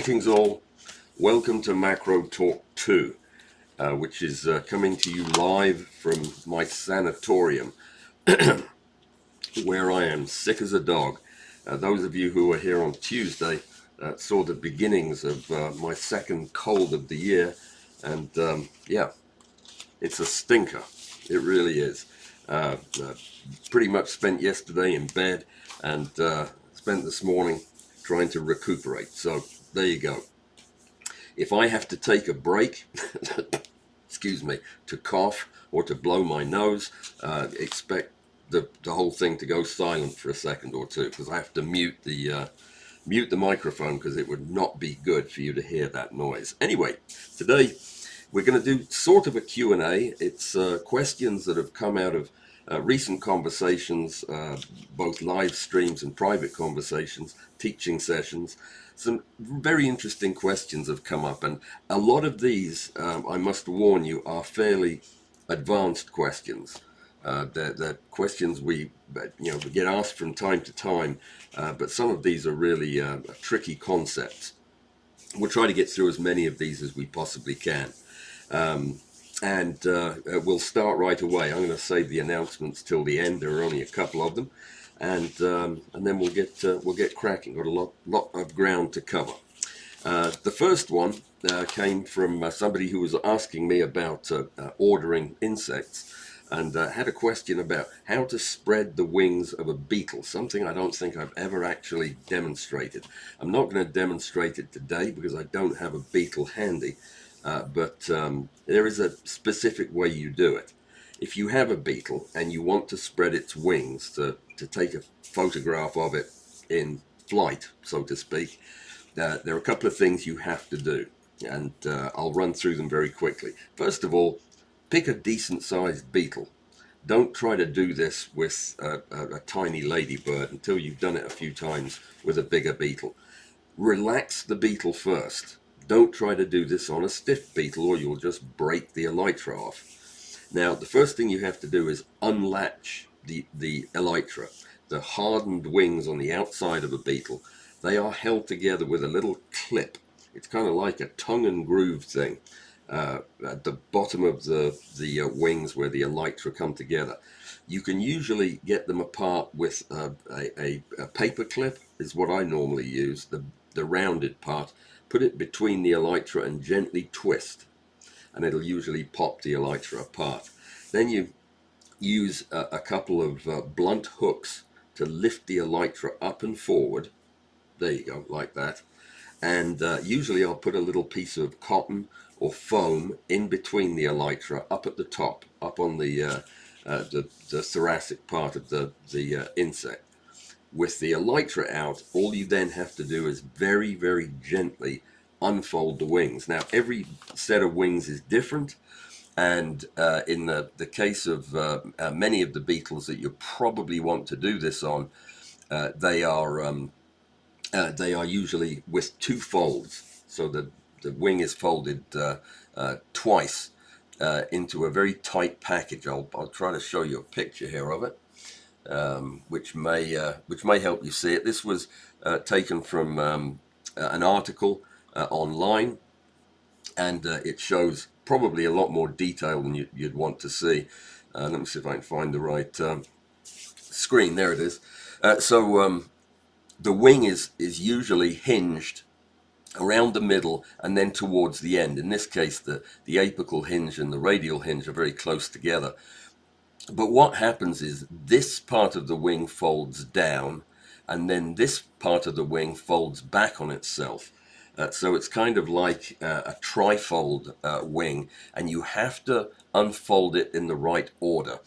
Greetings all, welcome to Macro Talk 2, which is coming to you live from my sanatorium, where I am sick as a dog. Those of you who were here on Tuesday saw the beginnings of my second cold of the year, and yeah, it's a stinker, it really is. Pretty much spent yesterday in bed and spent this morning trying to recuperate, so there you go. If I have to take a break, excuse me, to cough or to blow my nose, expect the whole thing to go silent for a second or two, because I have to mute the microphone, because it would not be good for you to hear that noise. Anyway, today we're going to do sort of a Q&A. It's questions that have come out of recent conversations, both live streams and private conversations, teaching sessions. Some very interesting questions have come up, and a lot of these, I must warn you, are fairly advanced questions. They're questions we get asked from time to time, but some of these are really tricky concepts. We'll try to get through as many of these as we possibly can. We'll start right away. I'm going to save the announcements till the end. There are only a couple of them, and then we'll get cracking. Got a lot of ground to cover. The first one came from somebody who was asking me about ordering insects, and had a question about how to spread the wings of a beetle, something I don't think I've ever actually demonstrated. I'm not going to demonstrate it today because I don't have a beetle handy. But there is a specific way you do it. If you have a beetle and you want to spread its wings to take a photograph of it in flight, so to speak, there are a couple of things you have to do, and I'll run through them very quickly. First of all, pick a decent sized beetle. Don't try to do this with a tiny ladybird until you've done it a few times with a bigger beetle. Relax the beetle first. Don't try to do this on a stiff beetle, or you'll just break the elytra off. Now, the first thing you have to do is unlatch the elytra. The hardened wings on the outside of a beetle, they are held together with a little clip. It's kind of like a tongue and groove thing at the bottom of the wings where the elytra come together. You can usually get them apart with a paper clip, is what I normally use, the rounded part. Put it between the elytra and gently twist, and it'll usually pop the elytra apart. Then you use a couple of blunt hooks to lift the elytra up and forward. There you go, like that. And usually I'll put a little piece of cotton or foam in between the elytra, up at the top, up on the thoracic part of the insect. With the elytra out, all you then have to do is very, very gently unfold the wings. Now, every set of wings is different, and in the case of many of the beetles that you probably want to do this on, they are usually with two folds, so the wing is folded twice into a very tight package. I'll try to show you a picture here of it. Which may help you see it. This was taken from an article online, and it shows probably a lot more detail than you'd want to see. Let me see if I can find the right screen. There it is. So the wing is usually hinged around the middle and then towards the end. In this case, the apical hinge and the radial hinge are very close together. But what happens is this part of the wing folds down, and then this part of the wing folds back on itself. So it's kind of like a trifold wing, and you have to unfold it in the right order.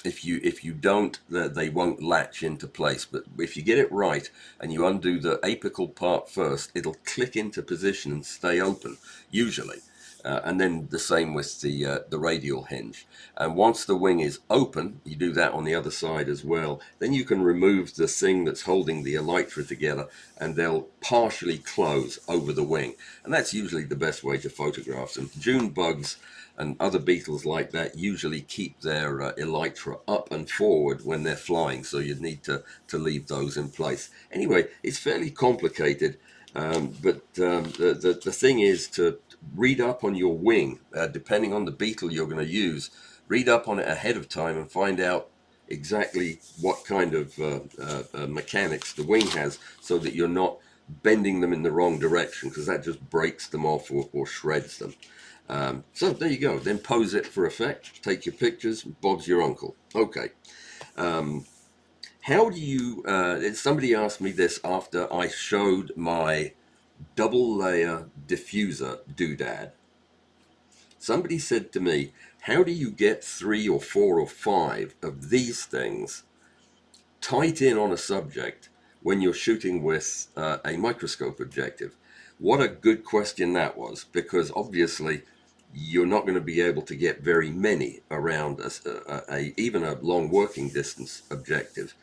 If you don't, they won't latch into place. But if you get it right and you undo the apical part first, it'll click into position and stay open, usually. And then the same with the radial hinge. And once the wing is open, you do that on the other side as well. Then you can remove the thing that's holding the elytra together, and they'll partially close over the wing. And that's usually the best way to photograph them. June bugs and other beetles like that usually keep their elytra up and forward when they're flying, so you need to leave those in place. Anyway, it's fairly complicated. The thing is to read up on your wing, depending on the beetle you're going to use. Read up on it ahead of time and find out exactly what kind of mechanics the wing has, so that you're not bending them in the wrong direction, because that just breaks them off or shreds them. So there you go. Then pose it for effect. Take your pictures. Bob's your uncle. Okay. How do you? Somebody asked me this after I showed my double layer diffuser doodad. Somebody said to me, how do you get 3 or 4 or 5 of these things tight in on a subject when you're shooting with a microscope objective? What a good question that was, because obviously you're not going to be able to get very many around even a long working distance objective.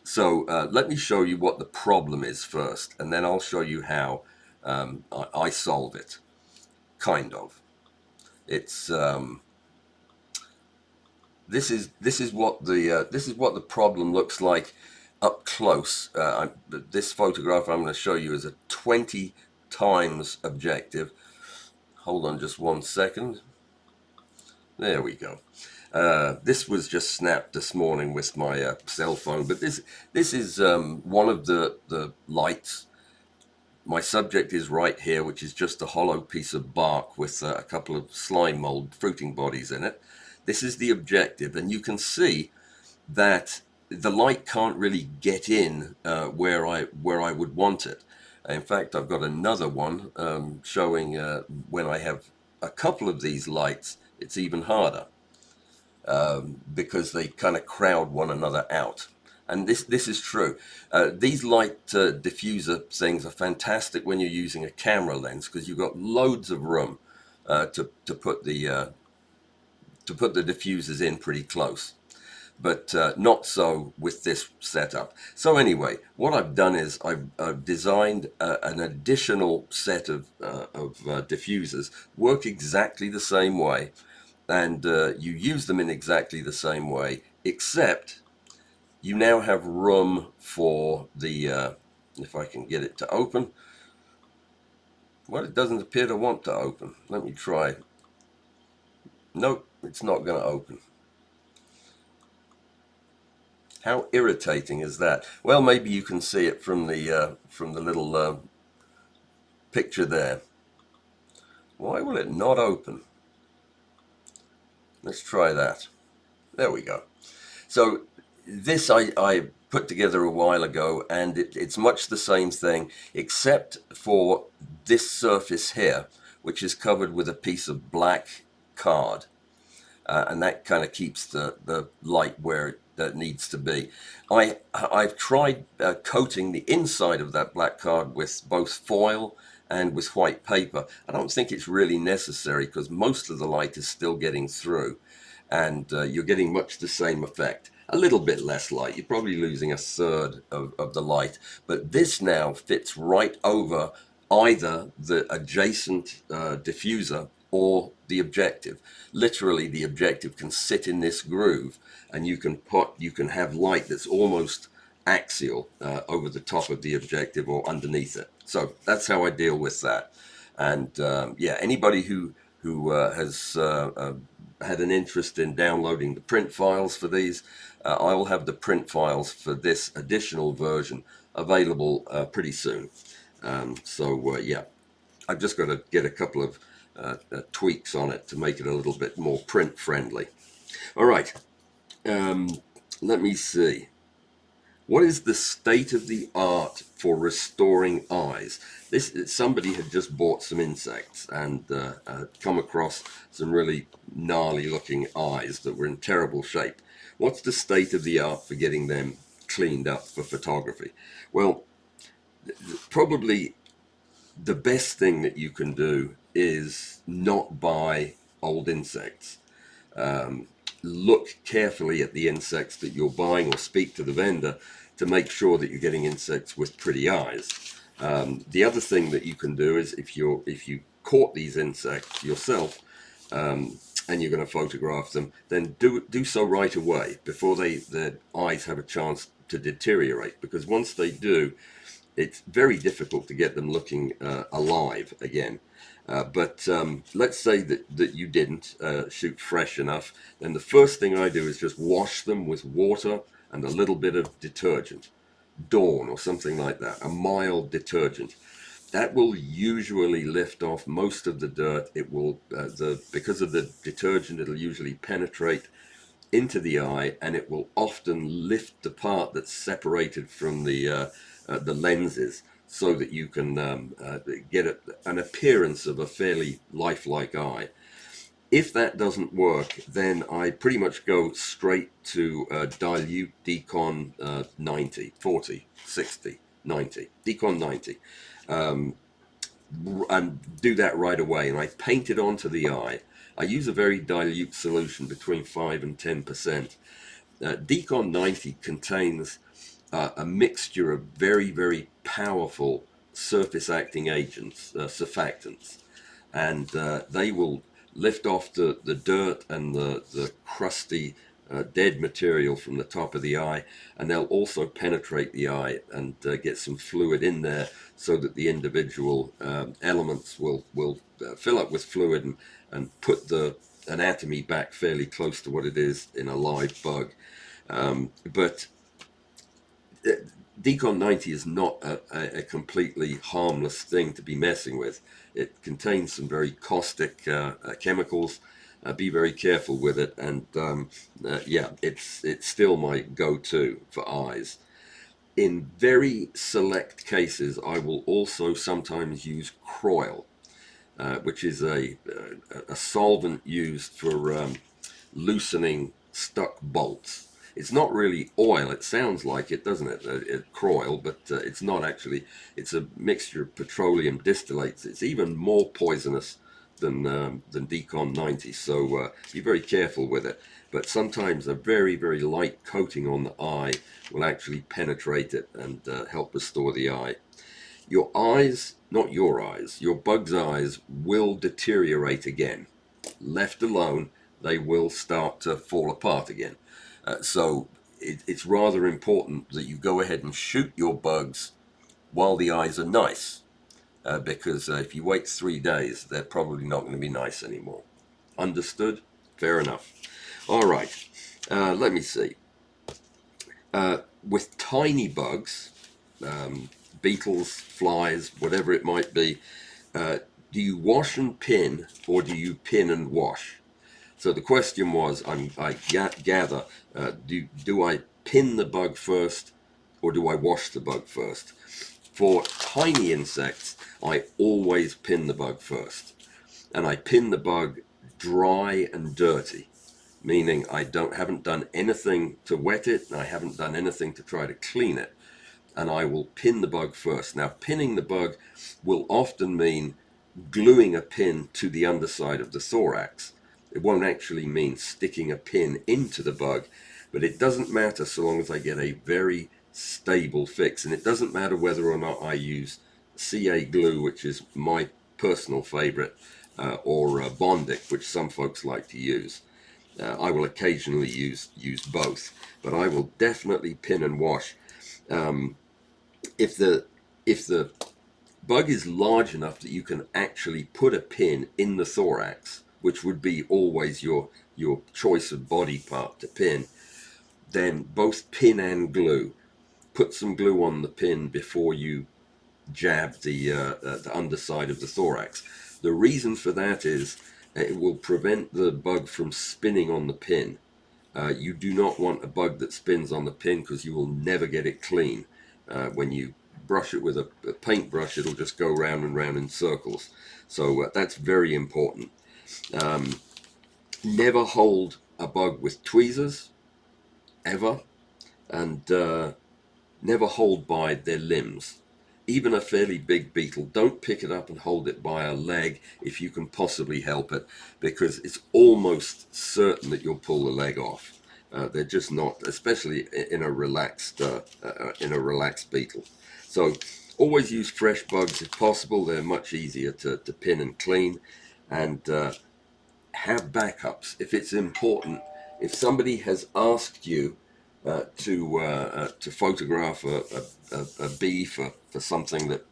So let me show you what the problem is first, and then I'll show you how I solve it. Kind of. It's this is what the problem looks like up close. This photograph I'm going to show you is a 20 times objective. Hold on just one second. There we go. This was just snapped this morning with my cell phone, but this is one of the lights. My subject is right here, which is just a hollow piece of bark with a couple of slime mold fruiting bodies in it. This is the objective, and you can see that the light can't really get in where I would want it. In fact, I've got another one showing when I have a couple of these lights, it's even harder because they kind of crowd one another out. And this is true. These light diffuser things are fantastic when you're using a camera lens, because you've got loads of room to put the diffusers in pretty close. But not so with this setup. So anyway, what I've done is I've designed an additional set of diffusers, work exactly the same way, and you use them in exactly the same way, except you now have room for the, if I can get it to open. Well, it doesn't appear to want to open. Let me try. Nope, it's not going to open. How irritating is that? Well, maybe you can see it from the little picture there. Why will it not open? Let's try that. There we go. So this I put together a while ago, and it's much the same thing, except for this surface here, which is covered with a piece of black card. And that kind of keeps the light where it needs to be. I've tried coating the inside of that black card with both foil and with white paper. I don't think it's really necessary, because most of the light is still getting through, and you're getting much the same effect. A little bit less light. You're probably losing a third of the light, but this now fits right over either the adjacent diffuser or the objective. Literally, the objective can sit in this groove, and you can have light that's almost axial over the top of the objective or underneath it. So that's how I deal with that. And yeah, anybody who has had an interest in downloading the print files for these, I will have the print files for this additional version available pretty soon. Yeah, I've just got to get a couple of tweaks on it to make it a little bit more print friendly. All right, let me see. What is the state of the art for restoring eyes? Somebody had just bought some insects and come across some really gnarly looking eyes that were in terrible shape. What's the state of the art for getting them cleaned up for photography? Well, probably the best thing that you can do is not buy old insects. Look carefully at the insects that you're buying, or speak to the vendor to make sure that you're getting insects with pretty eyes. The other thing that you can do is, if you caught these insects yourself and you're going to photograph them, then do so right away before their eyes have a chance to deteriorate, because once they do, it's very difficult to get them looking alive again. But let's say that you didn't shoot fresh enough, then the first thing I do is just wash them with water and a little bit of detergent, Dawn or something like that, a mild detergent. That will usually lift off most of the dirt. It will, because of the detergent, it'll usually penetrate into the eye, and it will often lift the part that's separated from the lenses, so that you can get an appearance of a fairly lifelike eye. If that doesn't work, then I pretty much go straight to dilute Decon 90, 40, 60, 90, Decon 90, and do that right away. And I paint it onto the eye. I use a very dilute solution between 5 and 10%. Decon 90 contains a mixture of very, very powerful surface acting agents, surfactants, and they will lift off the dirt and the crusty dead material from the top of the eye, and they'll also penetrate the eye and get some fluid in there, so that the individual elements will fill up with fluid and put the anatomy back fairly close to what it is in a live bug. But Decon 90 is not a completely harmless thing to be messing with. It contains some very caustic chemicals. Be very careful with it, and yeah, it's still my go-to for eyes. In very select cases, I will also sometimes use Croil, which is a solvent used for loosening stuck bolts. It's not really oil. It sounds like it, doesn't it? Croil, but it's not actually. It's a mixture of petroleum distillates. It's even more poisonous than Decon 90. So be very careful with it. But sometimes a very, very light coating on the eye will actually penetrate it and help restore the eye. Your eyes, not your eyes, your bug's eyes will deteriorate again. Left alone, they will start to fall apart again. So it's rather important that you go ahead and shoot your bugs while the eyes are nice, because if you wait 3 days, they're probably not going to be nice anymore. Understood? Fair enough. All right, let me see. With tiny bugs, beetles, flies, whatever it might be, do you wash and pin, or do you pin and wash? So the question was, I gather, do I pin the bug first, or do I wash the bug first? For tiny insects, I always pin the bug first. And I pin the bug dry and dirty, meaning I haven't done anything to wet it, and I haven't done anything to try to clean it. And I will pin the bug first. Now, pinning the bug will often mean gluing a pin to the underside of the thorax. It won't actually mean sticking a pin into the bug, but it doesn't matter so long as I get a very stable fix. And it doesn't matter whether or not I use CA glue, which is my personal favorite, or Bondic, which some folks like to use. I will occasionally use both, but I will definitely pin and wash. If the bug is large enough that you can actually put a pin in the thorax, which would be always your choice of body part to pin, then both pin and glue. Put some glue on the pin before you jab the underside of the thorax. The reason for that is it will prevent the bug from spinning on the pin. You do not want a bug that spins on the pin, because you will never get it clean. When you brush it with a paintbrush, it'll just go round and round in circles. So that's very important. Never hold a bug with tweezers, ever, and never hold by their limbs. Even a fairly big beetle, don't pick it up and hold it by a leg if you can possibly help it, because it's almost certain that you'll pull the leg off. They're just not, especially in a relaxed beetle. So always use fresh bugs if possible. They're much easier to pin and clean, and have backups if it's important. If somebody has asked you to photograph a bee for something that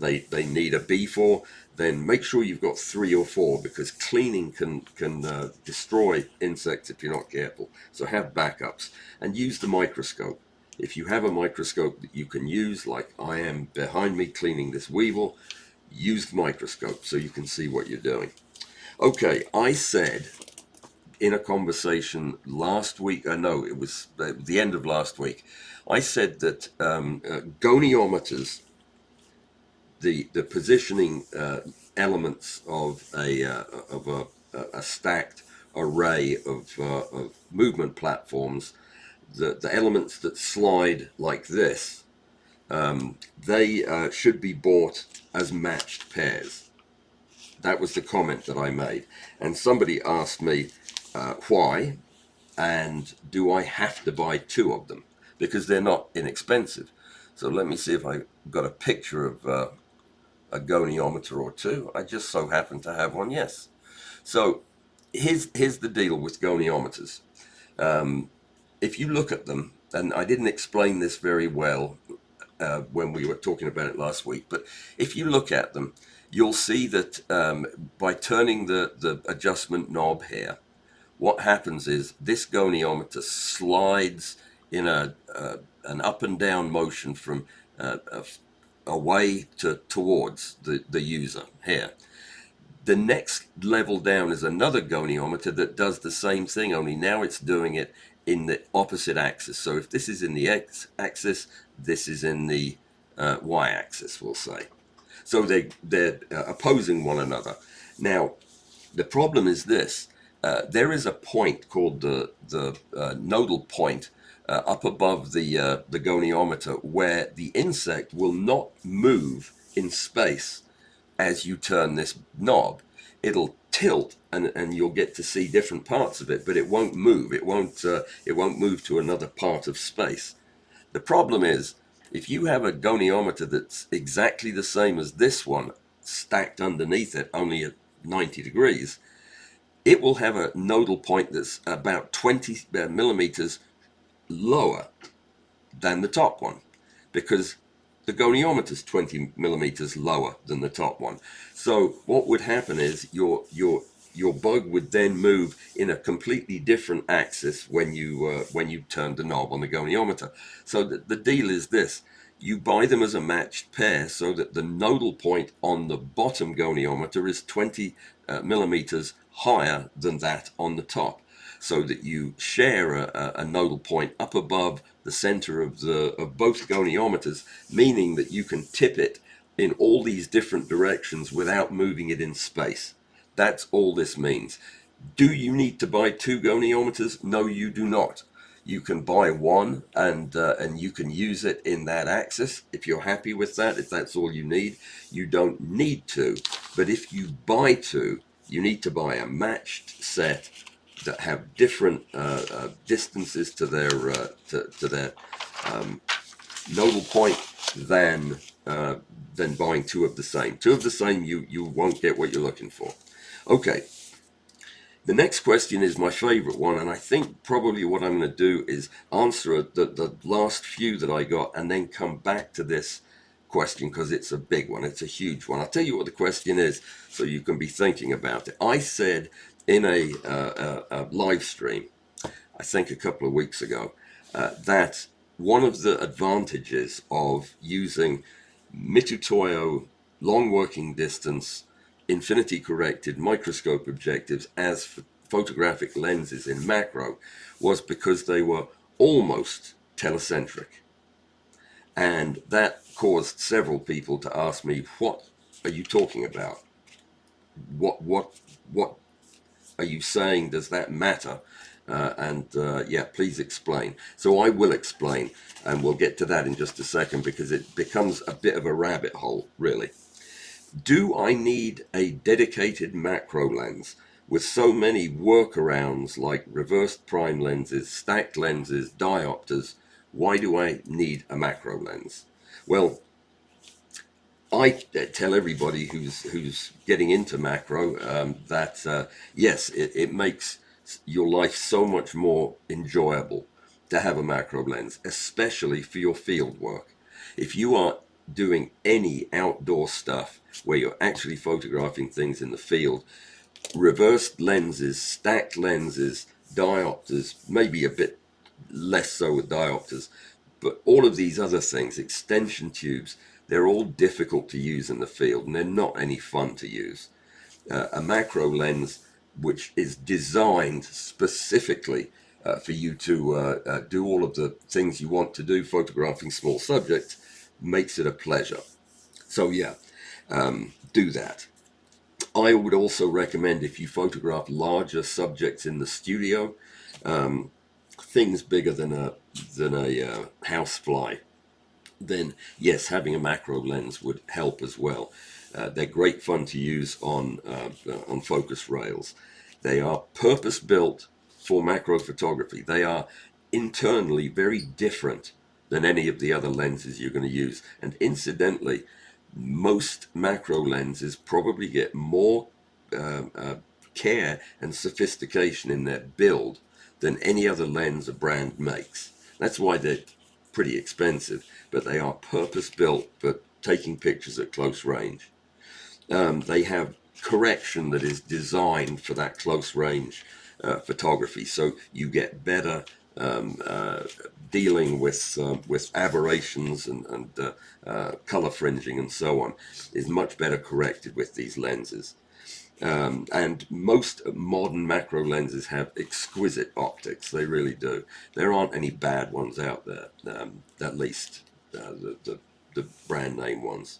they need a bee for, then make sure you've got 3 or 4, because cleaning can destroy insects if you're not careful. So have backups and use the microscope. If you have a microscope that you can use, like I am behind me cleaning this weevil, use the microscope so you can see what you're doing. Okay, I said in a conversation last week, no, it was the end of last week, I said that goniometers, the positioning elements of a stacked array of movement platforms, the elements that slide like this, they should be bought as matched pairs. That was the comment that I made. And somebody asked me why, and do I have to buy 2 of them? Because they're not inexpensive. So let me see if I got a picture of a goniometer or 2. I just so happen to have one, yes. So here's the deal with goniometers. If you look at them, and I didn't explain this very well when we were talking about it last week, but if you look at them, you'll see that by turning the adjustment knob here, what happens is this goniometer slides in an up and down motion from away towards the user here. The next level down is another goniometer that does the same thing, only now it's doing it in the opposite axis. So if this is in the X axis, this is in the Y axis, we'll say. So they're opposing one another. Now, the problem is this. There is a point called the nodal point up above the goniometer where the insect will not move in space as you turn this knob. It'll tilt and you'll get to see different parts of it, but it won't move. It won't move to another part of space. The problem is, if you have a goniometer that's exactly the same as this one stacked underneath it, only at 90 degrees, it will have a nodal point that's about 20 millimeters lower than the top one, because the goniometer is 20 millimeters lower than the top one. So what would happen is your bug would then move in a completely different axis when you turn the knob on the goniometer. So the deal is this: you buy them as a matched pair so that the nodal point on the bottom goniometer is 20 millimeters higher than that on the top, so that you share a nodal point up above the center of both goniometers, meaning that you can tip it in all these different directions without moving it in space. That's all this means. Do you need to buy 2 goniometers? No, you do not. You can buy one and you can use it in that axis if you're happy with that, if that's all you need. You don't need to, but if you buy 2, you need to buy a matched set that have different distances to their nodal point than buying 2 of the same. 2 of the same, you won't get what you're looking for. Okay. The next question is my favorite one, and I think probably what I'm going to do is answer the last few that I got and then come back to this question because it's a big one. It's a huge one. I'll tell you what the question is so you can be thinking about it. I said in a live stream, I think a couple of weeks ago, that one of the advantages of using Mitutoyo long working distance infinity corrected microscope objectives as photographic lenses in macro was because they were almost telecentric. And that caused several people to ask me, what are you talking about? What are you saying? Does that matter? Yeah, please explain. So I will explain, and we'll get to that in just a second because it becomes a bit of a rabbit hole, really. Do I need a dedicated macro lens with so many workarounds like reversed prime lenses, stacked lenses, diopters? Why do I need a macro lens? Well, I tell everybody who's getting into macro that yes, it makes your life so much more enjoyable. to have a macro lens, especially for your field work. If you are doing any outdoor stuff where you're actually photographing things in the field, reversed lenses, stacked lenses, diopters, maybe a bit less so with diopters, but all of these other things, extension tubes, they're all difficult to use in the field and they're not any fun to use. A macro lens, which is designed specifically for you to do all of the things you want to do, photographing small subjects, makes it a pleasure. So yeah, do that. I would also recommend, if you photograph larger subjects in the studio, things bigger than a housefly, then yes, having a macro lens would help as well. They're great fun to use on focus rails. They are purpose built for macro photography. They are internally very different than any of the other lenses you're going to use. And incidentally, most macro lenses probably get more care and sophistication in their build than any other lens a brand makes. That's why they're pretty expensive, but they are purpose built for taking pictures at close range. They have correction that is designed for that close range photography, so you get better dealing with aberrations and color fringing and so on, is much better corrected with these lenses. And most modern macro lenses have exquisite optics. They really do. There aren't any bad ones out there, at least the brand name ones.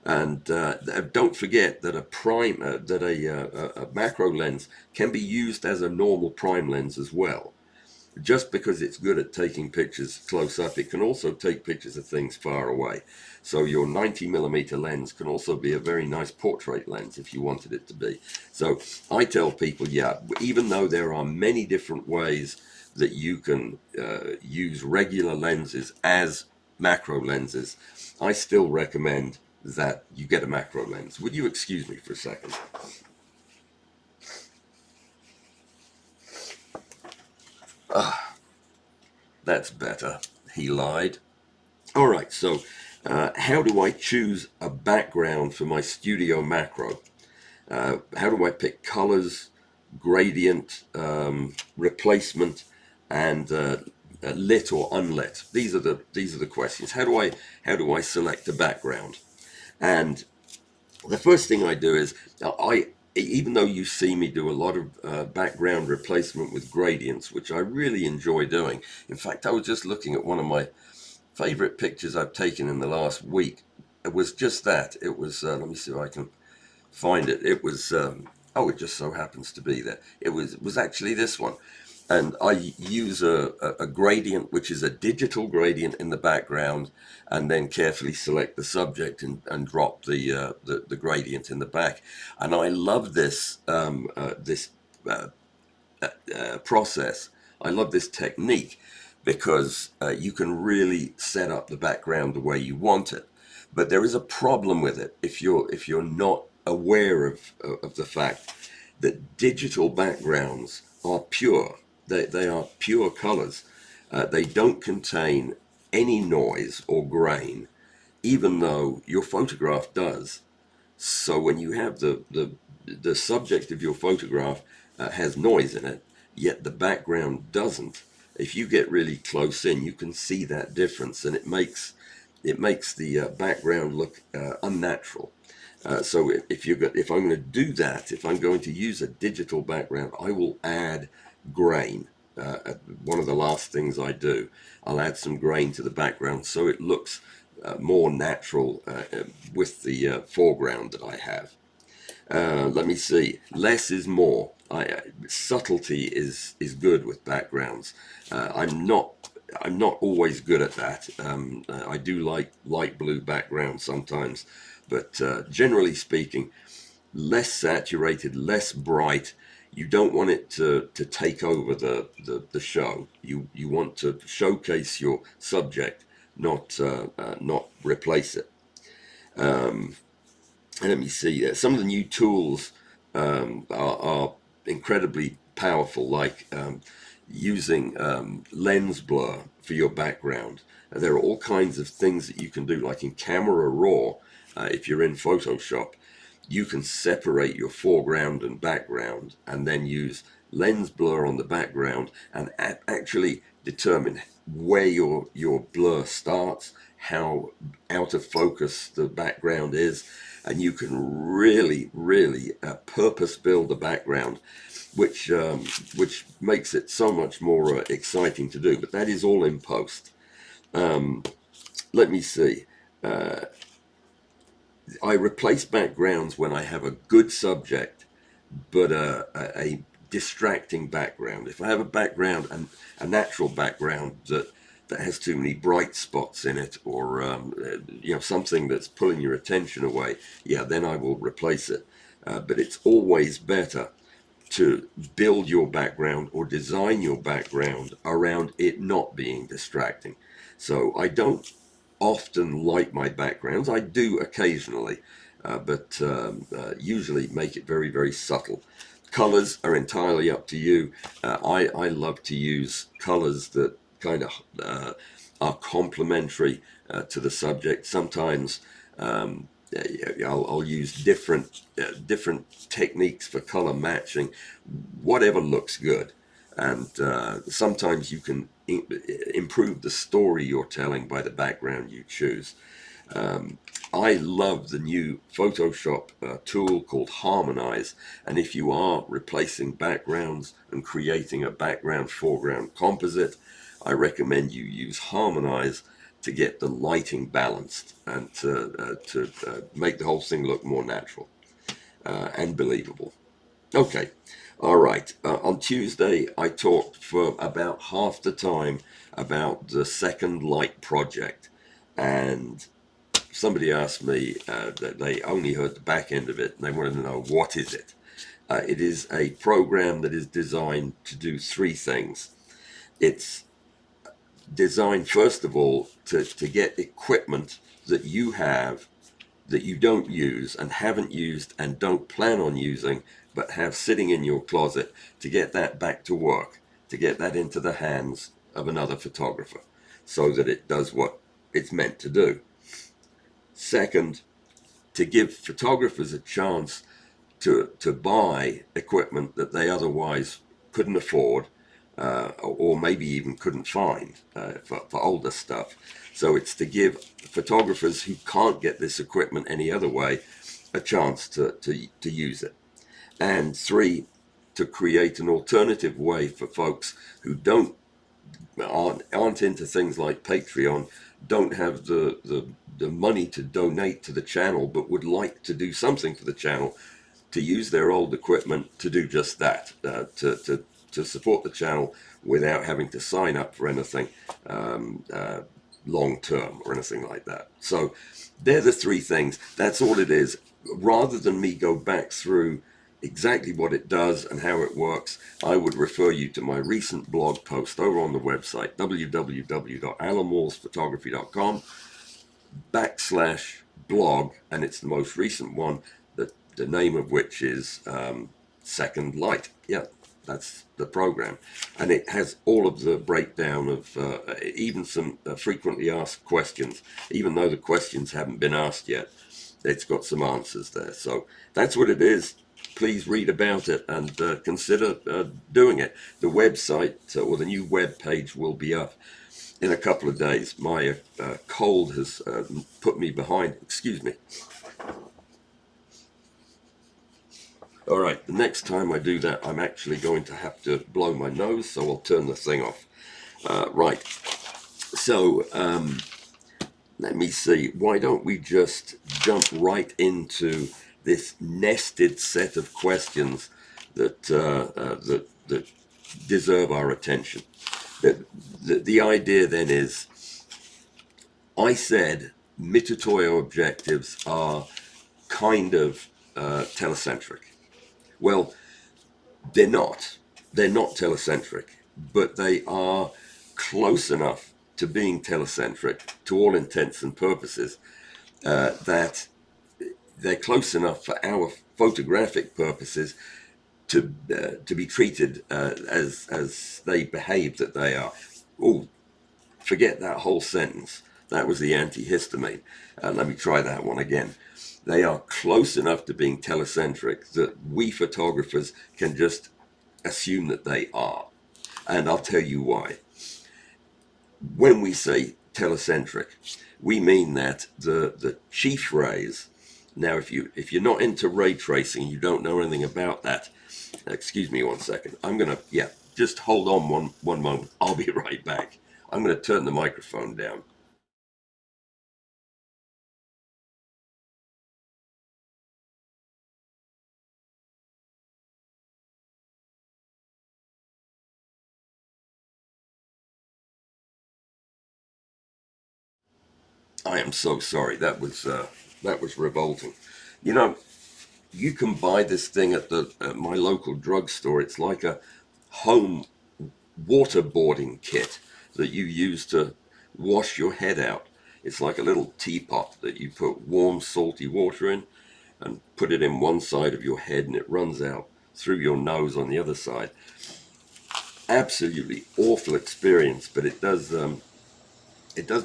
And don't forget that a macro lens can be used as a normal prime lens as well. Just because it's good at taking pictures close up, it can also take pictures of things far away. So your 90mm lens can also be a very nice portrait lens if you wanted it to be. So I tell people, yeah, even though there are many different ways that you can use regular lenses as macro lenses, I still recommend that you get a macro lens. Would you excuse me for a second? That's better, he lied. All right, so how do I choose a background for my studio macro? How do I pick colors, gradient, replacement, and lit or unlit? These are the questions. How do I select a background? And the first thing I do is, even though you see me do a lot of background replacement with gradients, which I really enjoy doing. In fact, I was just looking at one of my favorite pictures I've taken in the last week. It was just that. It was, let me see if I can find it. It was, it just so happens to be there. It was actually this one. And I use a gradient, which is a digital gradient in the background, and then carefully select the subject and drop the gradient in the back. And I love this process. I love this technique because you can really set up the background the way you want it. But there is a problem with it if you're not aware of the fact that digital backgrounds are pure. They are pure colors. They don't contain any noise or grain, even though your photograph does. So when you have the subject of your photograph has noise in it, yet the background doesn't, if you get really close in, you can see that difference, and it makes the background look unnatural. So if I'm going to do that, if I'm going to use a digital background, I will add grain. One of the last things I do, I'll add some grain to the background so it looks more natural with the foreground that I have. Let me see. Less is more. Subtlety is good with backgrounds. I'm not always good at that. I do like light blue backgrounds sometimes, but generally speaking, less saturated, less bright. You don't want it to take over the show. You want to showcase your subject, not replace it. Let me see. Some of the new tools are incredibly powerful. Like using lens blur for your background. There are all kinds of things that you can do, like in Camera Raw, if you're in Photoshop, you can separate your foreground and background and then use lens blur on the background and actually determine where your blur starts, how out of focus the background is, and you can really purpose build the background, which makes it so much more exciting to do. But that is all in post. Let me see. I replace backgrounds when I have a good subject, but a distracting background. If I have a background and a natural background that has too many bright spots in it, or something that's pulling your attention away, yeah, then I will replace it. But it's always better to build your background or design your background around it not being distracting. So I don't often like my backgrounds. I do occasionally, but usually make it very subtle. Colors are entirely up to you. I love to use colors that kind of are complementary to the subject. Sometimes I'll use different techniques for color matching, whatever looks good. And sometimes you can improve the story you're telling by the background you choose. I love the new Photoshop tool called Harmonize, and if you are replacing backgrounds and creating a background foreground composite, I recommend you use Harmonize to get the lighting balanced and to make the whole thing look more natural and believable. Okay, all right. On Tuesday, I talked for about half the time about the Second Light project, and somebody asked me that they only heard the back end of it, and they wanted to know, what is it? It is a program that is designed to do three things. It's designed, first of all, to get equipment that you have that you don't use and haven't used and don't plan on using, but have sitting in your closet, to get that back to work, to get that into the hands of another photographer so that it does what it's meant to do. Second, to give photographers a chance to buy equipment that they otherwise couldn't afford, or maybe even couldn't find for older stuff. So it's to give photographers who can't get this equipment any other way a chance to use it. And three, to create an alternative way for folks who aren't into things like Patreon, don't have the money to donate to the channel, but would like to do something for the channel, to use their old equipment to do just that, to support the channel without having to sign up for anything long term or anything like that. So they're the three things. That's all it is. Rather than me go back through exactly what it does and how it works, I would refer you to my recent blog post over on the website, www.alanwallsphotography.com/blog, and it's the most recent one, the name of which is Second Light. Yeah, that's the program. And it has all of the breakdown of even some frequently asked questions. Even though the questions haven't been asked yet, it's got some answers there. So that's what it is. Please read about it and consider doing it. The website or the new web page will be up in a couple of days. My cold has put me behind. Excuse me. All right, the next time I do that, I'm actually going to have to blow my nose, so I'll turn the thing off. Right, so let me see. Why don't we just jump right into this nested set of questions that that deserve our attention. The idea then is, I said Mitutoyo objectives are kind of telecentric. Well, they're not. They're not telecentric, but they are close enough to being telecentric to all intents and purposes that they're close enough for our photographic purposes to be treated as they behave that they are. Oh, forget that whole sentence. That was the antihistamine. Let me try that one again. They are close enough to being telecentric that we photographers can just assume that they are. And I'll tell you why. When we say telecentric, we mean that the chief rays. Now, if you're not into ray tracing, you don't know anything about that. Excuse me one second. I'm gonna just hold on one moment. I'll be right back. I'm gonna turn the microphone down. I am so sorry. That was revolting. You know, you can buy this thing at my local drugstore. It's like a home waterboarding kit that you use to wash your head out. It's like a little teapot that you put warm, salty water in and put it in one side of your head, and it runs out through your nose on the other side. Absolutely awful experience, but it does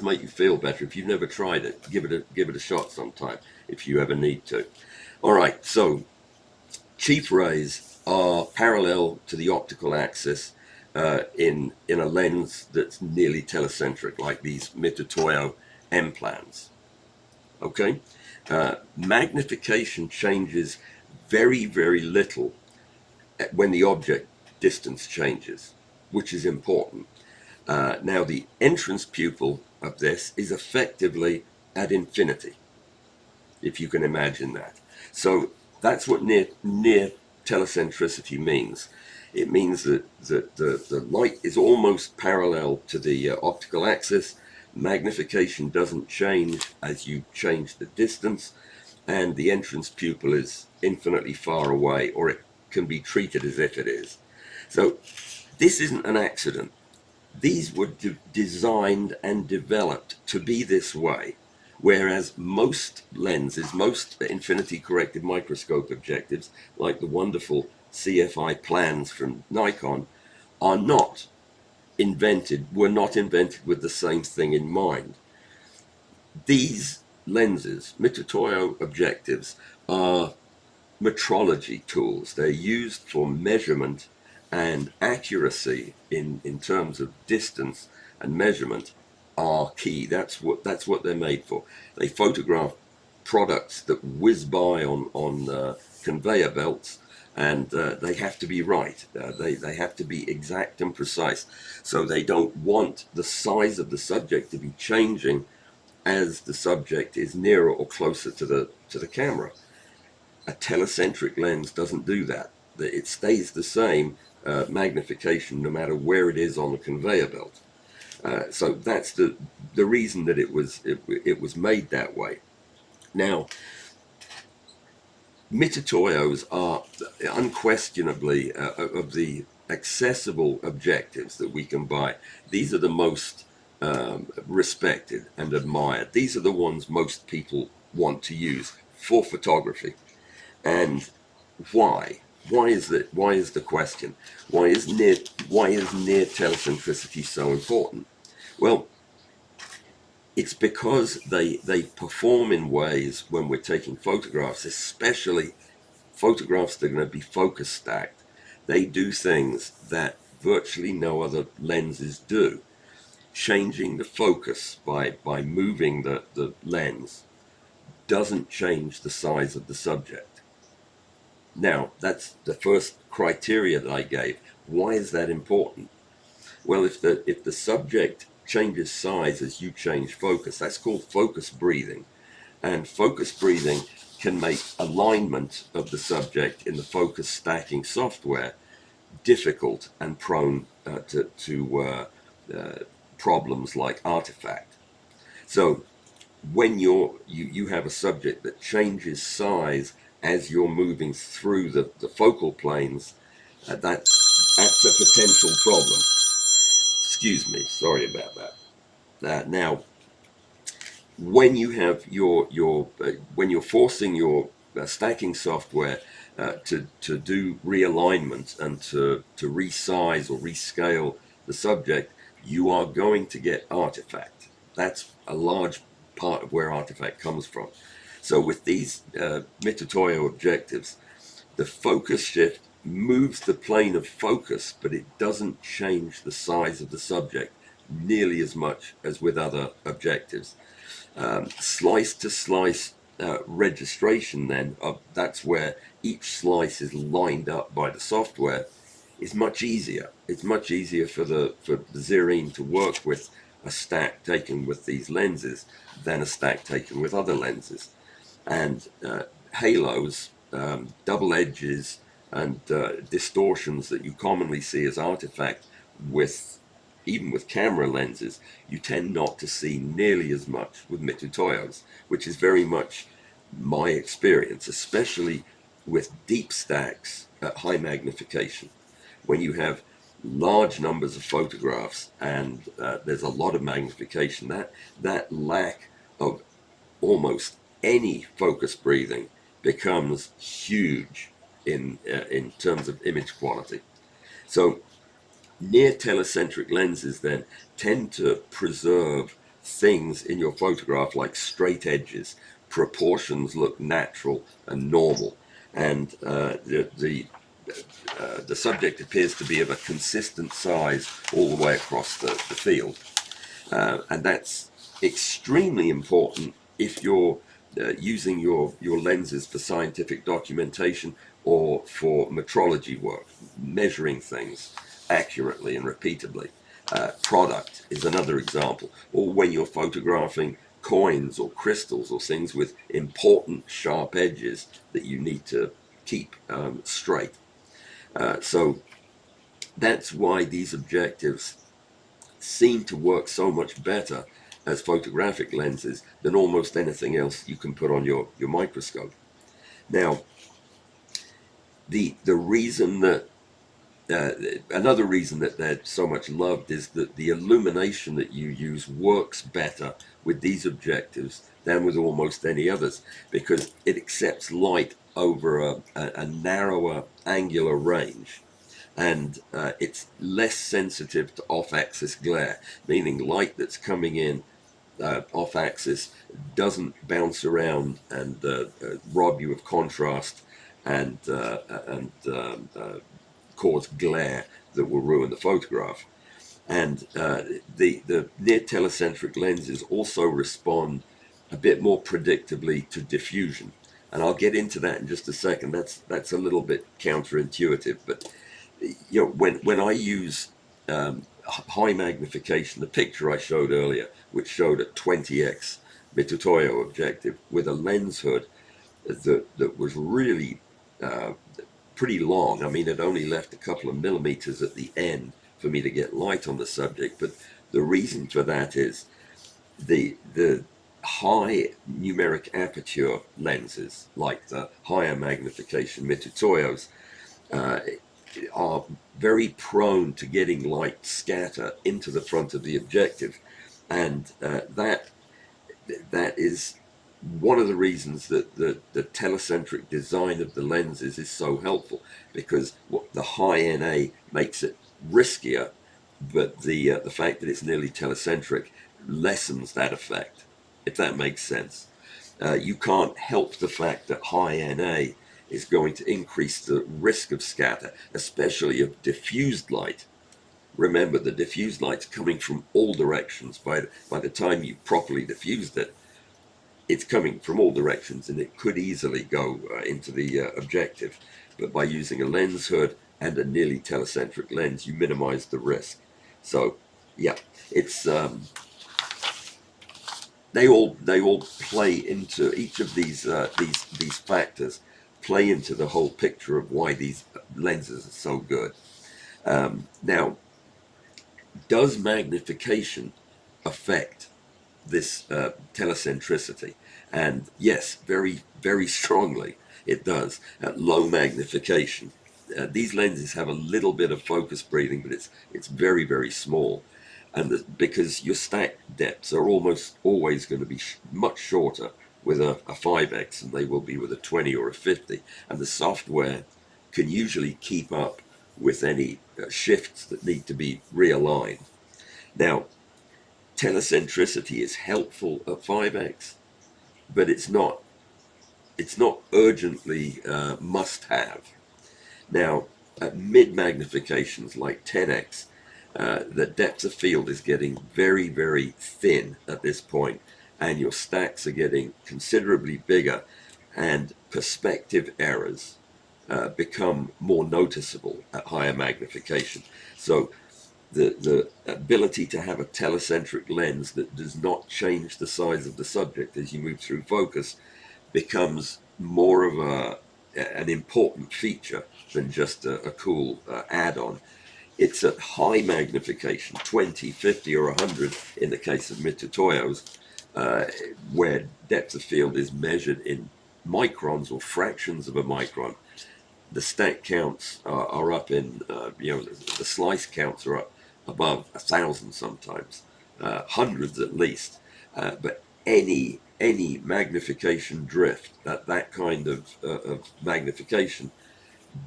make you feel better. If you've never tried it, give it a shot sometime if you ever need to. All right, so chief rays are parallel to the optical axis in a lens that's nearly telecentric, like these Mitutoyo M plans. Okay, magnification changes very little when the object distance changes, which is important. Now, the entrance pupil of this is effectively at infinity, if you can imagine that. So that's what near telecentricity means. It means that the light is almost parallel to the optical axis. Magnification doesn't change as you change the distance, and the entrance pupil is infinitely far away, or it can be treated as if it is. So this isn't an accident. These were designed and developed to be this way, whereas most lenses, most infinity corrected microscope objectives, like the wonderful CFI plans from Nikon, were not invented with the same thing in mind. These lenses, Mitutoyo objectives, are metrology tools. They're used for measurement and accuracy in terms of distance and measurement are key. That's what they're made for. They photograph products that whiz by on conveyor belts, and they have to be right. They have to be exact and precise. So they don't want the size of the subject to be changing as the subject is nearer or closer to the camera. A telecentric lens doesn't do that. It stays the same magnification no matter where it is on the conveyor belt. So that's the reason that it was made that way. Now, Mitutoyos are unquestionably of the accessible objectives that we can buy. These are the most respected and admired. These are the ones most people want to use for photography. And why? Why is the question? Why is near telecentricity so important? Well, it's because they perform in ways when we're taking photographs, especially photographs that are going to be focus stacked. They do things that virtually no other lenses do. Changing the focus by moving the lens doesn't change the size of the subject. Now, that's the first criteria that I gave. Why is that important? Well, if the subject changes size as you change focus, that's called focus breathing. And focus breathing can make alignment of the subject in the focus stacking software difficult and prone to problems like artifact. So when you have a subject that changes size as you're moving through the focal planes, that's a potential problem. Excuse me, sorry about that. Now, when you have when you're forcing your stacking software to do realignment and to resize or rescale the subject, you are going to get artifact. That's a large part of where artifact comes from. So with these Mitutoyo objectives, the focus shift moves the plane of focus, but it doesn't change the size of the subject nearly as much as with other objectives. Slice to slice registration then, that's where each slice is lined up by the software, is much easier. It's much easier for the Zirine to work with a stack taken with these lenses than a stack taken with other lenses. And halos, double edges, and distortions that you commonly see as artifact with even with camera lenses, you tend not to see nearly as much with Mitutoyos, which is very much my experience, especially with deep stacks at high magnification. When you have large numbers of photographs and there's a lot of magnification, that lack of almost any focus breathing becomes huge in terms of image quality. So near telecentric lenses then tend to preserve things in your photograph like straight edges. Proportions look natural and normal, and the subject appears to be of a consistent size all the way across the field. And that's extremely important if you're using your lenses for scientific documentation or for metrology work, measuring things accurately and repeatably. Product is another example. Or when you're photographing coins or crystals or things with important sharp edges that you need to keep straight. So that's why these objectives seem to work so much better as photographic lenses than almost anything else you can put on your microscope. Now, the reason that another reason that they're so much loved is that the illumination that you use works better with these objectives than with almost any others, because it accepts light over a narrower angular range, and it's less sensitive to off-axis glare, meaning light that's coming in off-axis doesn't bounce around and rob you of contrast and cause glare that will ruin the photograph. And the near telecentric lenses also respond a bit more predictably to diffusion, and I'll get into that in just a second. That's a little bit counterintuitive, but you know, when I use high magnification, the picture I showed earlier, which showed a 20x Mitutoyo objective with a lens hood that was really pretty long. I mean, it only left a couple of millimeters at the end for me to get light on the subject. But the reason for that is the high numeric aperture lenses, like the higher magnification Mitutoyos, are very prone to getting light scatter into the front of the objective, and that is one of the reasons that the telecentric design of the lenses is so helpful, because the high NA makes it riskier, but the fact that it's nearly telecentric lessens that effect, if that makes sense. You can't help the fact that high NA is going to increase the risk of scatter, especially of diffused light. Remember, the diffused light's coming from all directions. By the time you properly diffused it, it's coming from all directions, and it could easily go into the objective. But by using a lens hood and a nearly telecentric lens, you minimize the risk. So, yeah, it's they all play into each of these factors. Play into the whole picture of why these lenses are so good. Now, does magnification affect this telecentricity? And yes, very, very strongly it does. At low magnification, these lenses have a little bit of focus breathing, but it's very, very small. And because your stack depths are almost always going to be much shorter with a 5x than they will be with a 20 or a 50. And the software can usually keep up with any shifts that need to be realigned. Now, telecentricity is helpful at 5x, but it's not urgently must have. Now, at mid magnifications like 10x, the depth of field is getting very, very thin at this point, and your stacks are getting considerably bigger, and perspective errors become more noticeable at higher magnification. So the ability to have a telecentric lens that does not change the size of the subject as you move through focus becomes more of an important feature than just a cool add-on. It's at high magnification, 20, 50, or 100 in the case of Mitutoyo's, where depth of field is measured in microns or fractions of a micron. The stack counts are up in, the slice counts are up above 1,000 sometimes, hundreds at least. But any magnification drift at that kind of magnification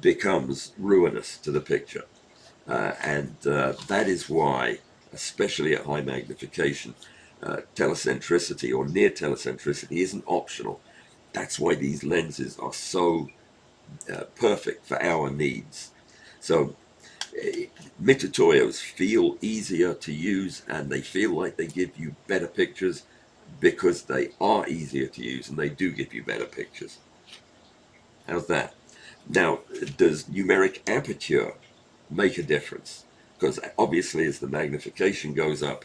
becomes ruinous to the picture. And that is why, especially at high magnification, telecentricity or near telecentricity isn't optional. That's why these lenses are so perfect for our needs. So Mitutoyos feel easier to use, and they feel like they give you better pictures because they are easier to use and they do give you better pictures. How's that? Now, does numeric aperture make a difference? Because obviously as the magnification goes up,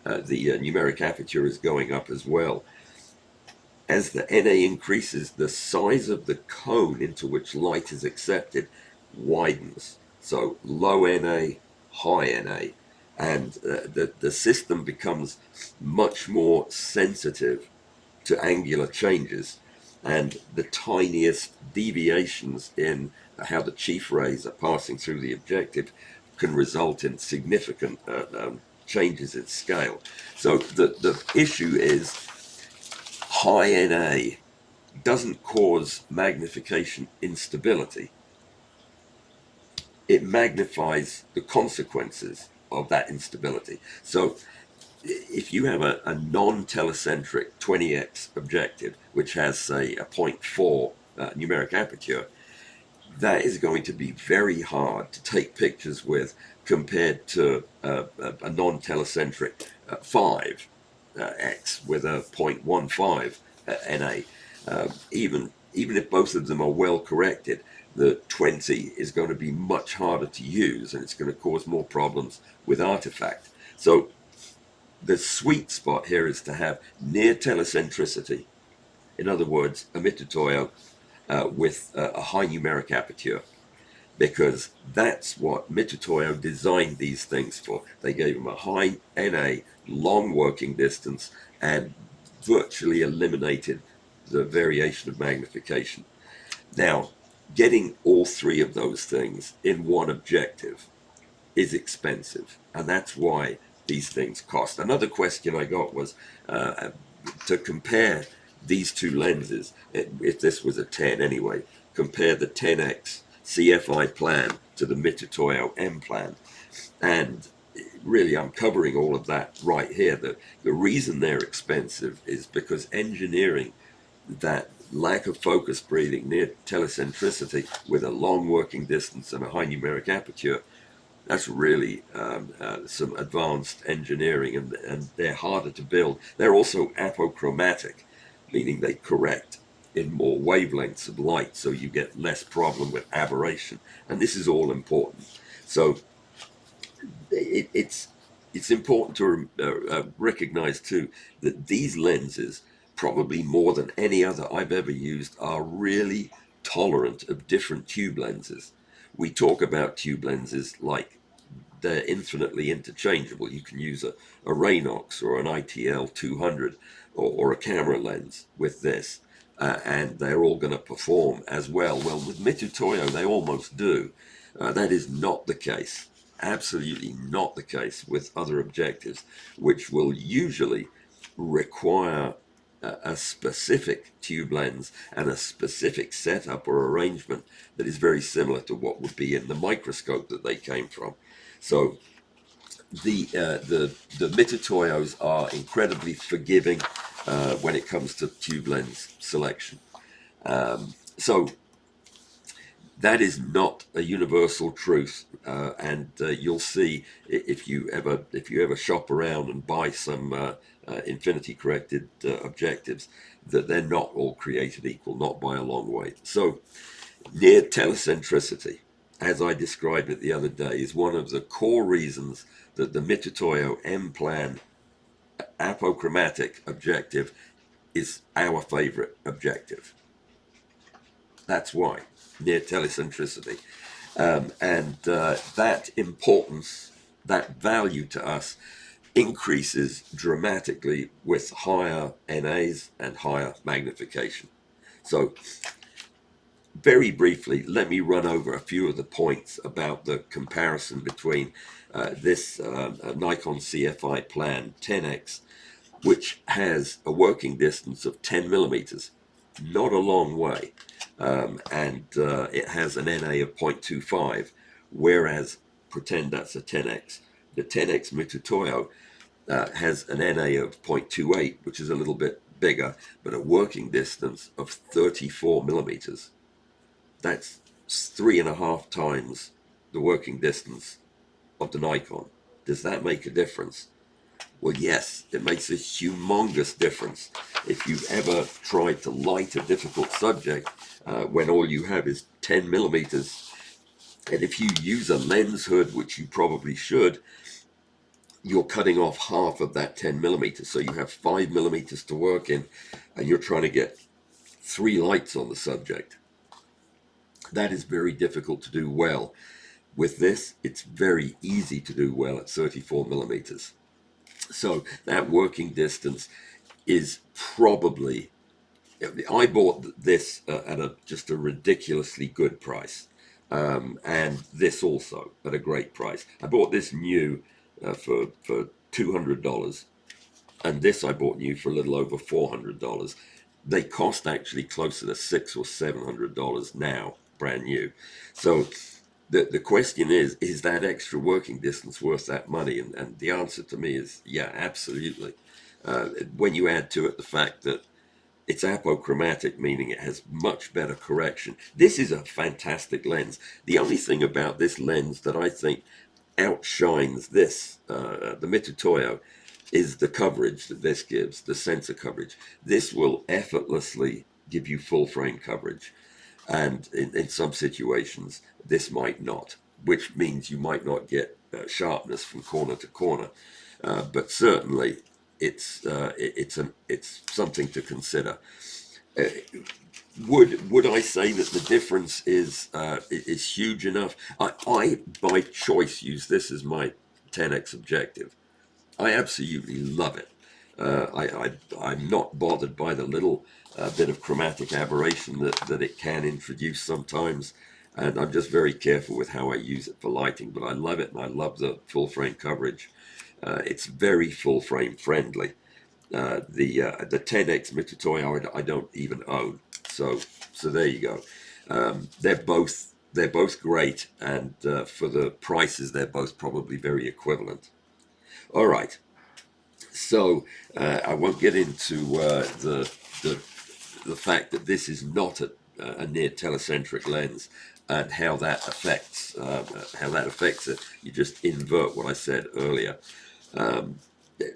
the numeric aperture is going up as well. As the NA increases, the size of the cone into which light is accepted widens. So low NA, high NA, and the system becomes much more sensitive to angular changes, and the tiniest deviations in how the chief rays are passing through the objective can result in significant changes in scale. So the issue is high NA doesn't cause magnification instability. It magnifies the consequences of that instability. So if you have a non-telecentric 20x objective, which has, say, a 0.4 numeric aperture, that is going to be very hard to take pictures with compared to a non-telecentric 5x with a 0.15 NA. Even if both of them are well corrected, the 20 is going to be much harder to use, and it's going to cause more problems with artifact. So the sweet spot here is to have near telecentricity. In other words, a Mitutoyo with a high numeric aperture, because that's what Mitutoyo designed these things for. They gave them a high NA, long working distance, and virtually eliminated the variation of magnification. Now, getting all three of those things in one objective is expensive, and that's why these things cost. Another question I got was to compare these two lenses, if this was a 10 anyway, compare the 10x CFI plan to the Mitutoyo M plan. And really, I'm covering all of that right here. The reason they're expensive is because engineering that lack of focus breathing near telecentricity with a long working distance and a high numeric aperture, that's really some advanced engineering, and they're harder to build. They're also apochromatic, meaning they correct in more wavelengths of light, so you get less problem with aberration, and this is all important. So it's important to recognize too that these lenses, probably more than any other I've ever used, are really tolerant of different tube lenses. We talk about tube lenses like they're infinitely interchangeable. You can use a Raynox or an ITL 200 or a camera lens with this, and they're all going to perform as well. Well, with Mitutoyo, they almost do. That is not the case. Absolutely not the case with other objectives, which will usually require a specific tube lens and a specific setup or arrangement that is very similar to what would be in the microscope that they came from. So the Mitutoyos are incredibly forgiving when it comes to tube lens selection. So that is not a universal truth, and you'll see if you ever shop around and buy some infinity corrected objectives, that they're not all created equal, not by a long way. So near telecentricity, as I described it the other day, is one of the core reasons that the Mitutoyo M-Plan apochromatic objective is our favorite objective. That's why, near telecentricity. And that importance, that value to us, increases dramatically with higher NAs and higher magnification. So very briefly, let me run over a few of the points about the comparison between this Nikon CFI Plan 10X, which has a working distance of 10 millimeters, not a long way, and it has an NA of 0.25, whereas pretend that's a 10X. The 10X Mitutoyo has an NA of 0.28, which is a little bit bigger, but a working distance of 34 millimeters. That's 3.5 times the working distance of the Nikon. Does that make a difference? Well, yes, it makes a humongous difference. If you've ever tried to light a difficult subject when all you have is 10 millimeters, and if you use a lens hood, which you probably should, you're cutting off half of that 10 millimeters. So you have 5 millimeters to work in, and you're trying to get 3 lights on the subject. That is very difficult to do well. With this, it's very easy to do well at 34 millimeters. So that working distance is probably, I bought this at just a ridiculously good price. And this also at a great price. I bought this new for $200, and this I bought new for a little over $400. They cost actually closer to $600 or $700 now, brand new. So the question is that extra working distance worth that money? And the answer to me is yeah, absolutely. When you add to it the fact that it's apochromatic, meaning it has much better correction. This is a fantastic lens. The only thing about this lens that I think outshines this, the Mitutoyo, is the coverage that this gives, the sensor coverage. This will effortlessly give you full frame coverage. And in some situations, this might not, which means you might not get sharpness from corner to corner. But certainly, it's something to consider. Would I say that the difference is huge enough? I by choice use this as my 10x objective. I absolutely love it. I'm not bothered by the little bit of chromatic aberration that it can introduce sometimes, and I'm just very careful with how I use it for lighting, but I love it, and I love the full frame coverage. It's very full frame friendly. The 10X Mitutoyo I don't even own, so there you go. They're both great, and for the prices, they're both probably very equivalent. All right. So I won't get into the fact that this is not a near telecentric lens and how that affects it. You just invert what I said earlier.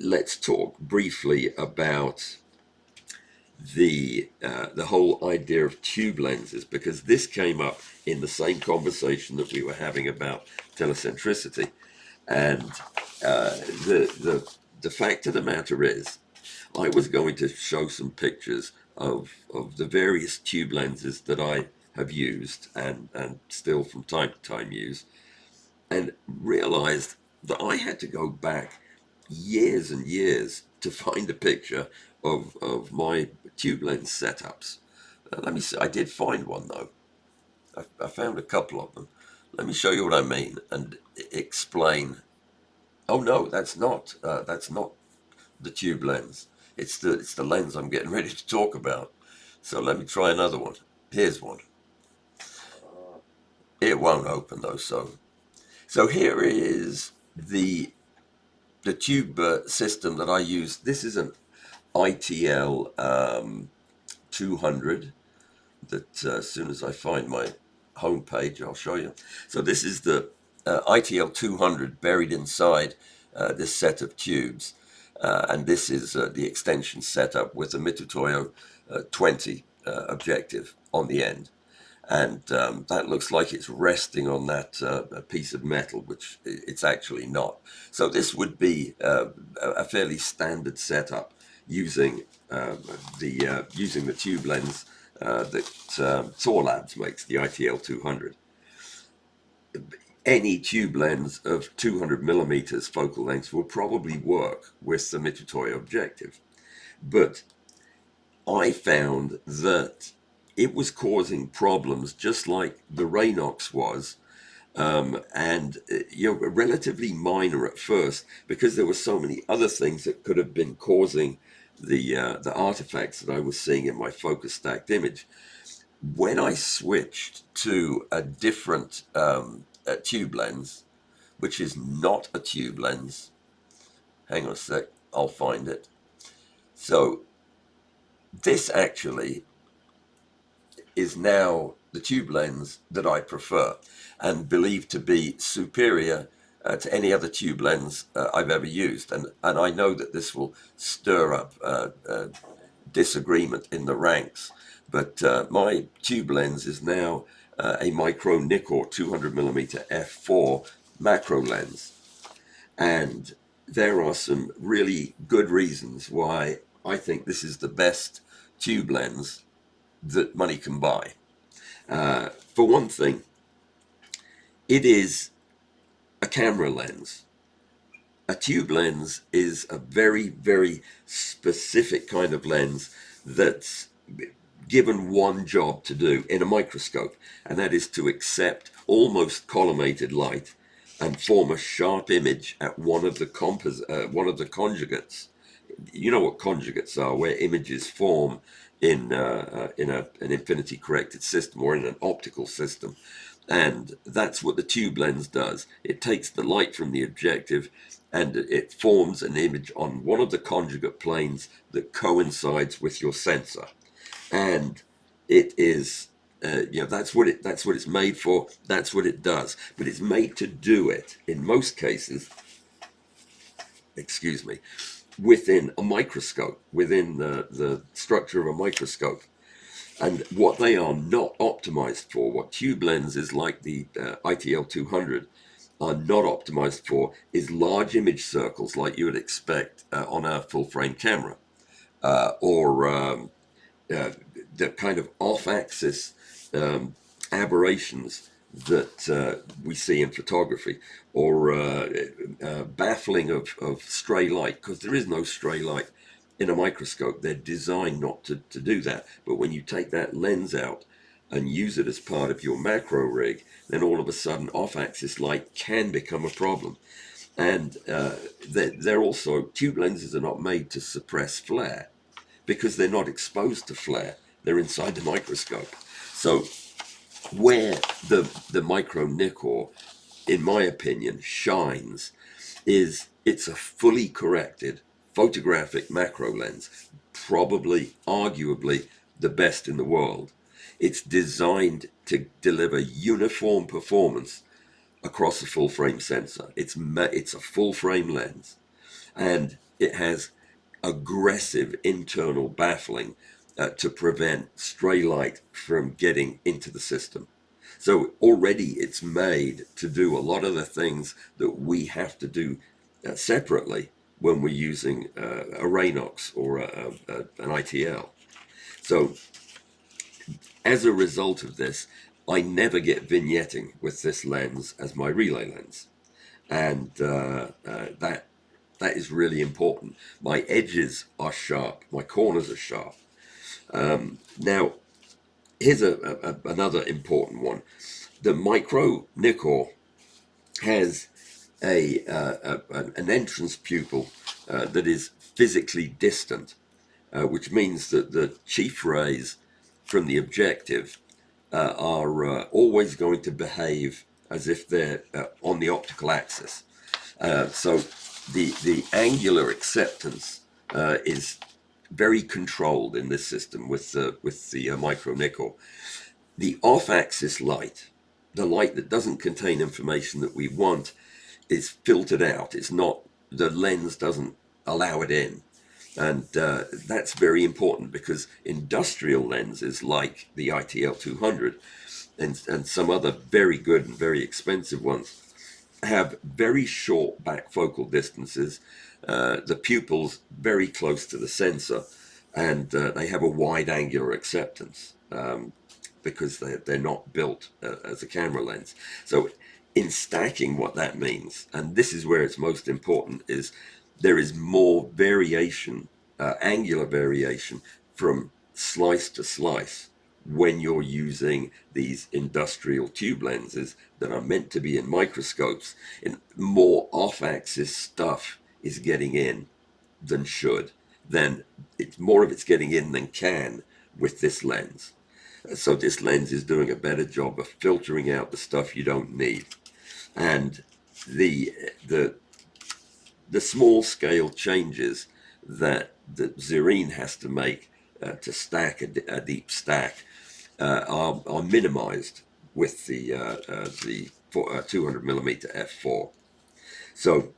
Let's talk briefly about the whole idea of tube lenses, because this came up in the same conversation that we were having about telecentricity, and the fact of the matter is, I was going to show some pictures of the various tube lenses that I have used and still from time to time use, and realized that I had to go back years and years to find a picture of my tube lens setups. Let me see, I did find one though. I found a couple of them. Let me show you what I mean and explain. Oh no, that's not the tube lens. It's the lens I'm getting ready to talk about. So let me try another one. Here's one. It won't open though. So here is the tube system that I use. This is an ITL 200 that as soon as I find my home page, I'll show you. So this is the ITL 200 buried inside this set of tubes. And this is the extension setup with a Mitutoyo 20 objective on the end. And that looks like it's resting on that piece of metal, which it's actually not. So this would be a fairly standard setup using using the tube lens that Tor Labs makes, the ITL 200. Any tube lens of 200 millimeters focal length will probably work with the Mitutoyo objective, but I found that it was causing problems just like the Raynox was, and relatively minor at first because there were so many other things that could have been causing the artifacts that I was seeing in my focus stacked image. When I switched to a different tube lens, which is not a tube lens, hang on a sec, I'll find it. So this actually is now the tube lens that I prefer and believe to be superior to any other tube lens I've ever used. And I know that this will stir up disagreement in the ranks, but my tube lens is now a micro Nikkor 200mm f4 macro lens. And there are some really good reasons why I think this is the best tube lens that money can buy. For one thing, it is a camera lens. A tube lens is a very, very specific kind of lens that's given one job to do in a microscope, and that is to accept almost collimated light and form a sharp image at one of the conjugates. You know what conjugates are, where images form in an infinity corrected system or in an optical system. And that's what the tube lens does. It takes the light from the objective and it forms an image on one of the conjugate planes that coincides with your sensor. And it is that's what it's made for. That's what it does. But it's made to do it in most cases, excuse me, within a microscope, within the structure of a microscope. And what they are not optimized for, what tube lenses like the ITL 200 are not optimized for, is large image circles like you would expect on a full frame camera, or the kind of off-axis aberrations that we see in photography, or baffling of stray light, because there is no stray light in a microscope. They're designed not to do that. But when you take that lens out and use it as part of your macro rig, then all of a sudden off-axis light can become a problem. And they're also, tube lenses are not made to suppress flare because they're not exposed to flare. They're inside the microscope. So where the micro Nikkor, in my opinion, shines is it's a fully corrected photographic macro lens, probably, arguably, the best in the world. It's designed to deliver uniform performance across a full frame sensor. It's a full frame lens, and it has aggressive internal baffling to prevent stray light from getting into the system. So already it's made to do a lot of the things that we have to do separately when we're using a Raynox or an ITL. So as a result of this, I never get vignetting with this lens as my relay lens. And that is really important. My edges are sharp, my corners are sharp. Now, here's another important one. The micro Nikkor has an entrance pupil that is physically distant which means that the chief rays from the objective are always going to behave as if they're on the optical axis. So the angular acceptance is very controlled in this system with the micro nickel. The off-axis light, the light that doesn't contain information that we want, is filtered out. It's not, the lens doesn't allow it in. And that's very important because industrial lenses like the ITL 200 and some other very good and very expensive ones have very short back focal distances, the pupils very close to the sensor, and they have a wide angular acceptance because they're not built as a camera lens. So in stacking, what that means, and this is where it's most important, is there is more variation, angular variation from slice to slice when you're using these industrial tube lenses that are meant to be in microscopes. And more off-axis stuff is getting in than should. Then it's more of it's getting in than can with this lens. So this lens is doing a better job of filtering out the stuff you don't need. And the small scale changes that Zerine has to make to stack a deep stack are minimized with the 200 millimeter f4. So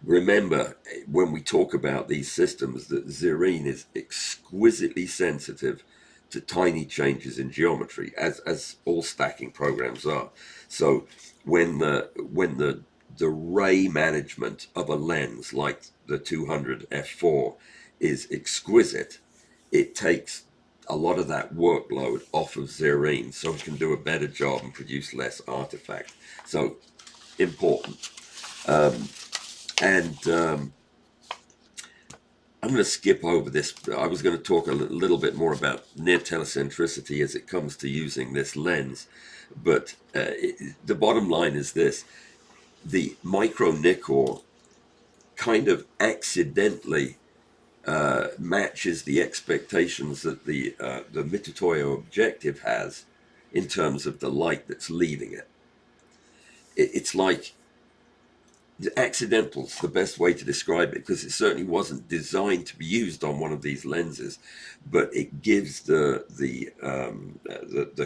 remember, when we talk about these systems, that Zerine is exquisitely sensitive to tiny changes in geometry, as all stacking programs are. So when the ray management of a lens like the 200 f4 is exquisite, it takes a lot of that workload off of Zerine, so it can do a better job and produce less artifact. So important. I'm going to skip over this. I was going to talk a little bit more about near telecentricity as it comes to using this lens, but the bottom line is this: the micro Nikkor kind of accidentally matches the expectations that the Mitutoyo objective has in terms of the light that's leaving it. It's like accidental's the best way to describe it, because it certainly wasn't designed to be used on one of these lenses, but it gives the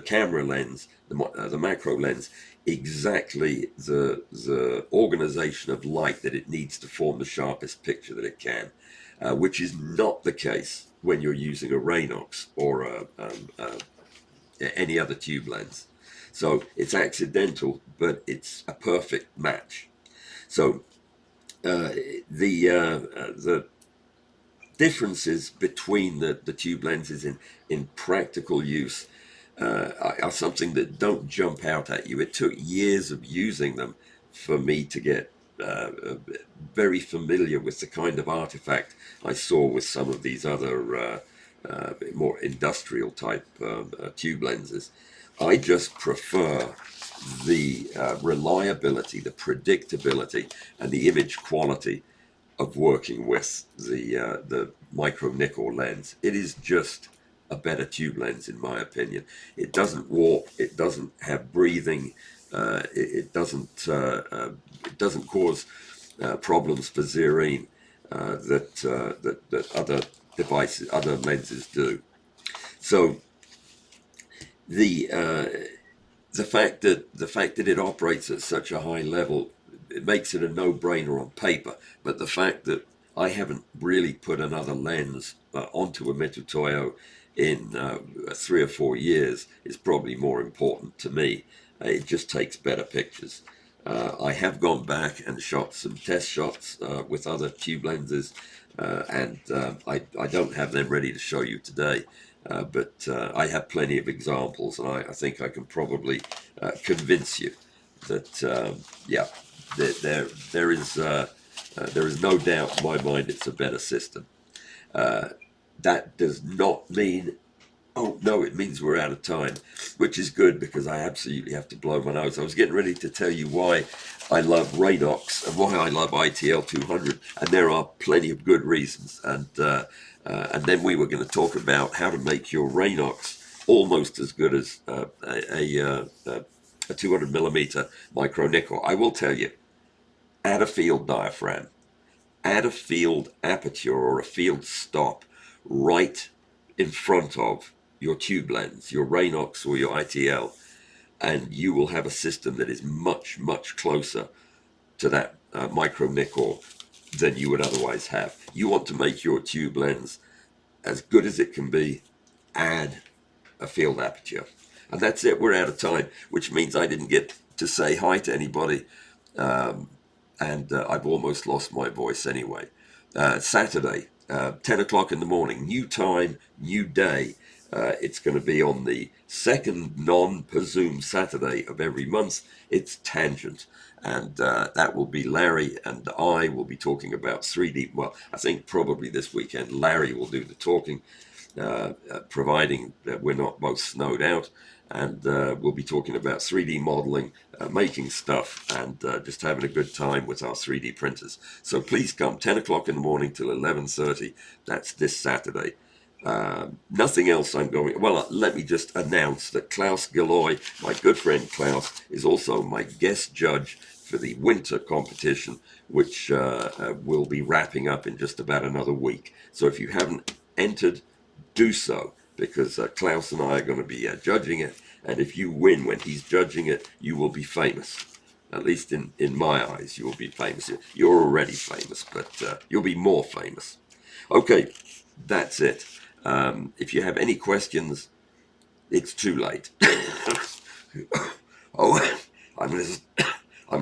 camera lens, the macro lens, exactly the organization of light that it needs to form the sharpest picture that it can, which is not the case when you're using a Raynox or any other tube lens. So it's accidental, but it's a perfect match. So the differences between the tube lenses in practical use are something that don't jump out at you. It took years of using them for me to get very familiar with the kind of artifact I saw with some of these other more industrial type tube lenses. I just prefer the reliability, the predictability, and the image quality of working with the micro Nikkor lens. It is just a better tube lens, in my opinion. It doesn't warp. It doesn't have breathing. It doesn't cause problems for Zerine that other devices, other lenses do. So the fact that it operates at such a high level, it makes it a no-brainer on paper. But the fact that I haven't really put another lens onto a Mitutoyo in 3 or 4 years is probably more important to me. It just takes better pictures. I have gone back and shot some test shots with other tube lenses, and I don't have them ready to show you today. But I have plenty of examples, and I think I can probably convince you that yeah, there is no doubt in my mind it's a better system. That does not mean Oh, no, it means we're out of time, which is good because I absolutely have to blow my nose. I was getting ready to tell you why I love Radox and why I love ITL 200, and there are plenty of good reasons. And then we were going to talk about how to make your Radox almost as good as a 200 millimeter micro nickel. I will tell you, add a field diaphragm, add a field aperture or a field stop right in front of your tube lens, your Raynox or your ITL, and you will have a system that is much, much closer to that micro nickel than you would otherwise have. You want to make your tube lens as good as it can be, add a field aperture. And that's it, we're out of time, which means I didn't get to say hi to anybody. And I've almost lost my voice anyway. Saturday, 10 o'clock in the morning, new time, new day. It's going to be on the second non-per-Zoom Saturday of every month. It's Tangent. And that will be Larry and I will be talking about 3D. Well, I think probably this weekend Larry will do the talking, providing that we're not both snowed out. And we'll be talking about 3D modeling, making stuff, and just having a good time with our 3D printers. So please come 10 o'clock in the morning till 11:30. That's this Saturday. Nothing else I'm going. Well, let me just announce that Klaus Gilloy, my good friend Klaus, is also my guest judge for the winter competition, which will be wrapping up in just about another week. So if you haven't entered, do so, because Klaus and I are going to be judging it, and if you win when he's judging it, you will be famous. At least in my eyes, you will be famous. You're already famous, but you'll be more famous. Okay, that's it. If you have any questions, it's too late. Oh, I'm going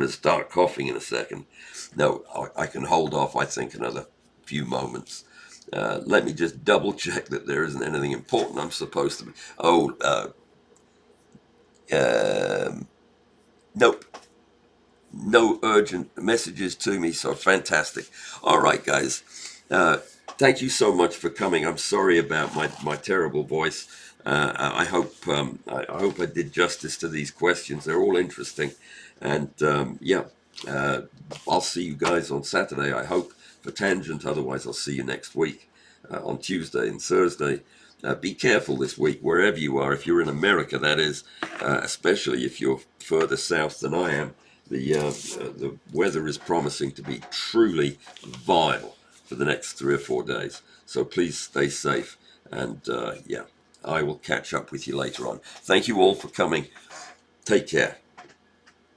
to start coughing in a second. No, I can hold off, I think, another few moments. Let me just double check that there isn't anything important I'm supposed to be. Oh, nope. No urgent messages to me, so fantastic. All right, guys. Thank you so much for coming. I'm sorry about my terrible voice. I hope I did justice to these questions. They're all interesting, and I'll see you guys on Saturday, I hope, for Tangent. Otherwise, I'll see you next week on Tuesday and Thursday. Be careful this week, wherever you are. If you're in America, that is, especially if you're further south than I am, the weather is promising to be truly vile for the next 3 or 4 days. So please stay safe. And I will catch up with you later on. Thank you all for coming. Take care.